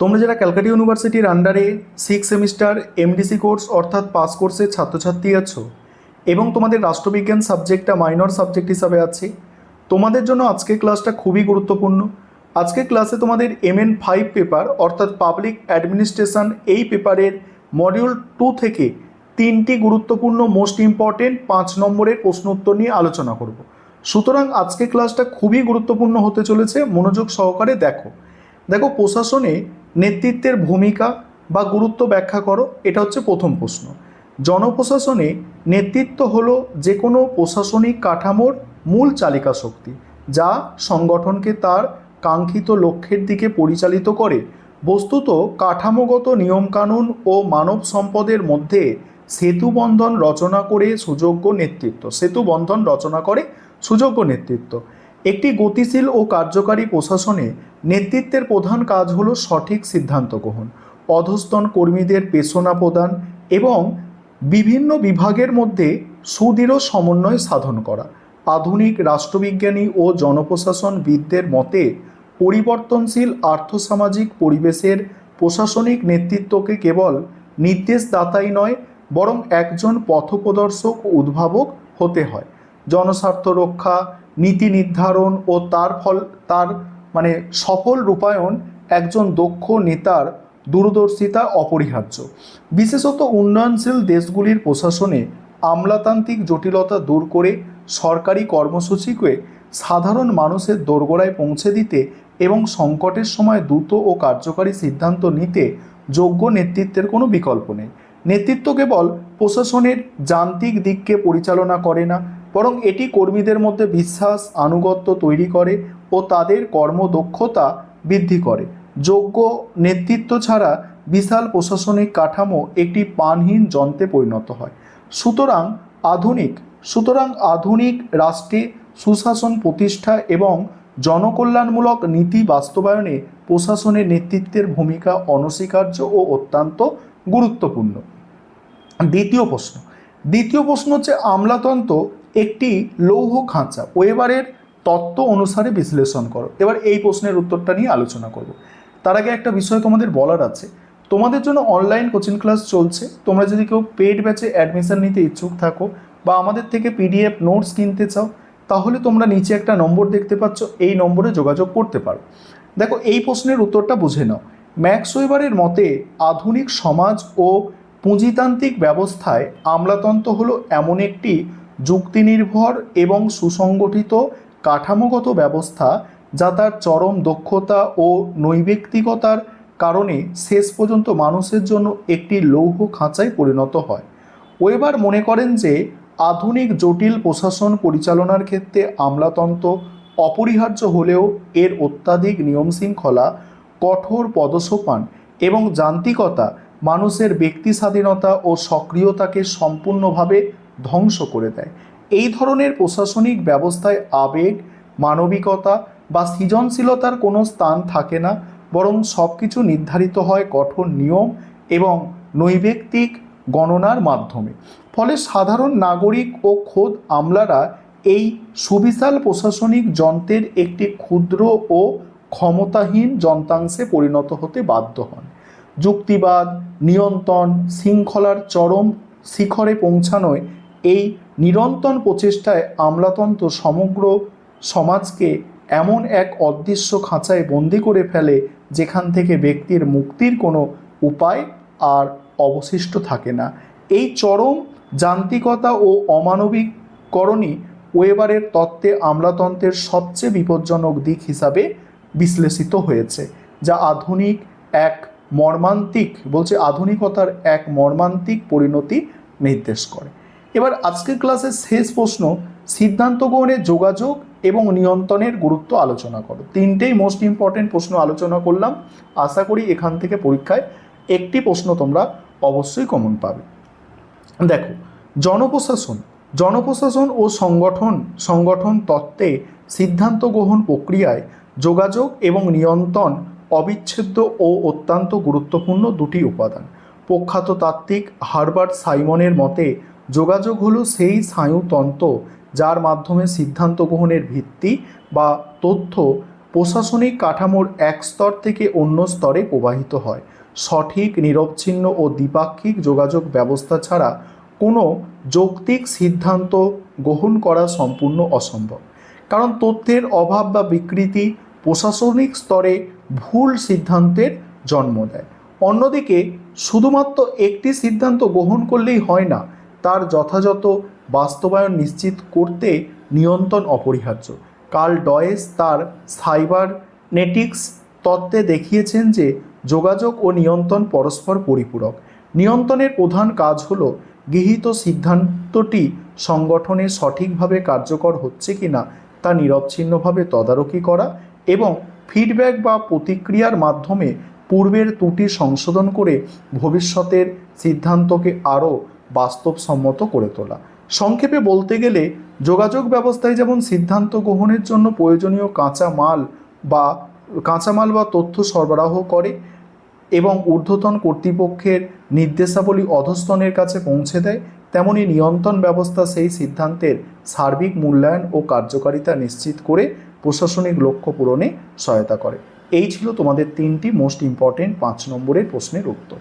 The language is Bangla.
তোমরা যারা ক্যালকাটা ইউনিভার্সিটির আন্ডারে 6 সেমিস্টার এমডিসি কোর্স অর্থাৎ পাস কোর্সের ছাত্রছাত্রী আছো এবং তোমাদের রাষ্ট্রবিজ্ঞান সাবজেক্টটা মাইনর সাবজেক্ট হিসাবে আছে, তোমাদের জন্য আজকের ক্লাসটা খুবই গুরুত্বপূর্ণ। আজকের ক্লাসে তোমাদের MN5 পেপার অর্থাৎ পাবলিক অ্যাডমিনিস্ট্রেশন এই পেপারের মডিউল 2 থেকে 3টি গুরুত্বপূর্ণ মোস্ট ইম্পর্টেন্ট 5 নম্বরের প্রশ্ন উত্তর নিয়ে আলোচনা করব। সুতরাং আজকের ক্লাসটা খুবই গুরুত্বপূর্ণ হতে চলেছে, মনোযোগ সহকারে দেখো। প্রশাসনে নেতৃত্বের ভূমিকা বা গুরুত্ব ব্যাখ্যা করো, এটা হচ্ছে প্রথম প্রশ্ন। জনপ্রশাসনে নেতৃত্ব হলো যে কোনো প্রশাসনিক কাঠামোর মূল চালিকা শক্তি, যা সংগঠনকে তার কাঙ্ক্ষিত লক্ষ্যের দিকে পরিচালিত করে। বস্তুত কাঠামোগত নিয়মকানুন ও মানব সম্পদের মধ্যে সেতুবন্ধন রচনা করে সুযোগ্য নেতৃত্ব। একটি গতিশীল ও কার্যকারী প্রশাসনে নেতৃত্বের প্রধান কাজ হলো সঠিক সিদ্ধান্ত গ্রহণ, অধস্তন কর্মীদের পেশনা প্রদান এবং বিভিন্ন বিভাগের মধ্যে সুদৃঢ় সমন্বয় সাধন করা। আধুনিক রাষ্ট্রবিজ্ঞানী ও জনপ্রশাসনবিদদের মতে পরিবর্তনশীল আর্থসামাজিক পরিবেশের প্রশাসনিক নেতৃত্বকে কেবল নির্দেশদাতাই নয়, বরং একজন পথপ্রদর্শক ও উদ্ভাবক হতে হয়। জনস্বার্থ রক্ষা, নীতি নির্ধারণ ও তার সফল রূপায়ণ একজন দক্ষ নেতার দূরদর্শিতা অপরিহার্য। বিশেষত উন্নয়নশীল দেশগুলির প্রশাসনে আমলাতান্ত্রিক জটিলতা দূর করে সরকারি কর্মসূচিকে সাধারণ মানুষের দোরগোড়ায় পৌঁছে দিতে এবং সংকটের সময় দ্রুত ও কার্যকারী সিদ্ধান্ত নিতে যোগ্য নেতৃত্বের কোনো বিকল্প নেই। নেতৃত্ব কেবল প্রশাসনের যান্ত্রিক দিককে পরিচালনা করে না, বরং এটি কর্মীদের মধ্যে বিশ্বাস, আনুগত্য তৈরি করে ও তাদের কর্মদক্ষতা বৃদ্ধি করে। যোগ্য নেতৃত্ব ছাড়া বিশাল প্রশাসনিক কাঠামো একটি প্রাণহীন যন্ত্রে পরিণত হয়। সুতরাং আধুনিক রাষ্ট্রে সুশাসন প্রতিষ্ঠা এবং জনকল্যাণমূলক নীতি বাস্তবায়নে প্রশাসনের নেতৃত্বের ভূমিকা অনস্বীকার্য ও অত্যন্ত গুরুত্বপূর্ণ। দ্বিতীয় প্রশ্ন হচ্ছে আমলাতন্ত্র একটি লৌহ খাঁচা, ওয়েবারের তত্ত্ব অনুসারে বিশ্লেষণ করো। এবার এই প্রশ্নের উত্তরটা নিয়ে আলোচনা করব। তার আগে একটা বিষয় তোমাদের বলার আছে, তোমাদের জন্য অনলাইন কোচিং ক্লাস চলছে। তোমরা যদি কেউ পেড ব্যাচে অ্যাডমিশন নিতে ইচ্ছুক থাকো বা আমাদের থেকে PDF নোটস কিনতে চাও, তাহলে তোমরা নিচে একটা নম্বর দেখতে পাচ্ছ, এই নম্বরে যোগাযোগ করতে পারো। এই প্রশ্নের উত্তরটা বুঝে নাও। ম্যাক্স ওয়েবারের মতে আধুনিক সমাজ ও পুঁজিতান্ত্রিক ব্যবস্থায় আমলাতন্ত্র হলো এমন একটি যুক্তিনির্ভর এবং সুসংগঠিত কাঠামোগত ব্যবস্থা যা তার চরম দক্ষতা ও নৈর্ব্যক্তিকতার কারণে শেষ পর্যন্ত মানুষের জন্য একটি লৌহ খাঁচায় পরিণত হয়। ওয়েবার মনে করেন যে আধুনিক জটিল প্রশাসন পরিচালনার ক্ষেত্রে আমলাতন্ত্র অপরিহার্য হলেও এর অত্যাধিক নিয়মশৃঙ্খলা, কঠোর পদসোপান এবং যান্ত্রিকতা মানুষের ব্যক্তি স্বাধীনতা ও সক্রিয়তাকে সম্পূর্ণভাবে ধ্বংস করে দেয়। এই ধরনের প্রশাসনিক ব্যবস্থায় আবেগ, মানবিকতা বা সৃজনশীলতার কোনো স্থান থাকে না, বরং সব কিছু নির্ধারিত হয় কঠোর নিয়ম এবং নৈর্ব্যক্তিক গণনার মাধ্যমে। ফলে সাধারণ নাগরিক ও খোদ আমলারা এই সুবিশাল প্রশাসনিক যন্ত্রের একটি ক্ষুদ্র ও ক্ষমতাহীন যন্ত্রাংশে পরিণত হতে বাধ্য হন। যুক্তিবাদ, নিয়ন্ত্রণ, শৃঙ্খলার চরম শিখরে পৌঁছানোয় এই নিরন্তর প্রচেষ্টায় আমলাতন্ত্র সমগ্র সমাজকে এমন এক অদৃশ্য খাঁচায় বন্দি করে ফেলে যেখান থেকে ব্যক্তির মুক্তির কোনো উপায় আর অবশিষ্ট থাকে না। এই চরম যান্ত্রিকতা ও অমানবিককরণই ওয়েবারের তত্ত্বে আমলাতন্ত্রের সবচেয়ে বিপজ্জনক দিক হিসাবে বিশ্লেষিত হয়েছে, যা আধুনিকতার এক মর্মান্তিক পরিণতি নির্দেশ করে। এবার আজকের ক্লাসের শেষ প্রশ্ন, সিদ্ধান্ত গ্রহণে যোগাযোগ এবং নিয়ন্ত্রণের গুরুত্ব আলোচনা করো। 3টেই মোস্ট ইম্পর্টেন্ট প্রশ্ন আলোচনা করলাম। আশা করি এখান থেকে পরীক্ষায় একটি প্রশ্ন তোমরা অবশ্যই কমন পাবে। জনপ্রশাসন ও সংগঠন তত্ত্বে সিদ্ধান্ত গ্রহণ প্রক্রিয়ায় যোগাযোগ এবং নিয়ন্ত্রণ অবিচ্ছেদ্য ও অত্যন্ত গুরুত্বপূর্ণ দুটি উপাদান। প্রখ্যাত তাত্ত্বিক হারবার্ট সাইমনের মতে যোগাযোগ হলো সেই স্নায়ুতন্ত্র যার মাধ্যমে সিদ্ধান্ত গ্রহণের ভিত্তি বা তথ্য প্রশাসনিক কাঠামোর এক স্তর থেকে অন্য স্তরে প্রবাহিত হয়। সঠিক, নিরবচ্ছিন্ন ও দ্বিপাক্ষিক যোগাযোগ ব্যবস্থা ছাড়া কোনো যৌক্তিক সিদ্ধান্ত গ্রহণ করা সম্পূর্ণ অসম্ভব। কারণ তথ্যের অভাব বা বিকৃতি প্রশাসনিক স্তরে ভুল সিদ্ধান্তের জন্ম দেয়। অন্যদিকে শুধুমাত্র একটি সিদ্ধান্ত গ্রহণ করলেই হয় না, তার যথাযথ বাস্তবায়ন নিশ্চিত করতে নিয়ন্ত্রণ অপরিহার্য। কার্ল ডয়েস তার সাইবারনেটিক্স তত্ত্বে দেখিয়েছেন যে যোগাযোগ ও নিয়ন্ত্রণ পরস্পর পরিপূরক। নিয়ন্ত্রণের প্রধান কাজ হল গৃহীত সিদ্ধান্তটি সংগঠনে সঠিকভাবে কার্যকর হচ্ছে কিনা তা নিরবচ্ছিন্নভাবে তদারকি করা এবং ফিডব্যাক বা প্রতিক্রিয়ার মাধ্যমে পূর্বের ত্রুটি সংশোধন করে ভবিষ্যতের সিদ্ধান্তকে আরও বাস্তবসম্মত করে তোলা। সংক্ষেপে বলতে গেলে যোগাযোগ ব্যবস্থায় যেমন সিদ্ধান্ত গ্রহণের জন্য প্রয়োজনীয় কাঁচামাল বা তথ্য সরবরাহ করে এবং ঊর্ধ্বতন কর্তৃপক্ষের নির্দেশাবলী অধস্তনের কাছে পৌঁছে দেয়, তেমনি নিয়ন্ত্রণ ব্যবস্থা সেই সিদ্ধান্তের সার্বিক মূল্যায়ন ও কার্যকারিতা নিশ্চিত করে প্রশাসনিক লক্ষ্য পূরণে সহায়তা করে। এই ছিল তোমাদের 3টি মোস্ট ইম্পর্টেন্ট 5 নম্বরের প্রশ্নের উত্তর।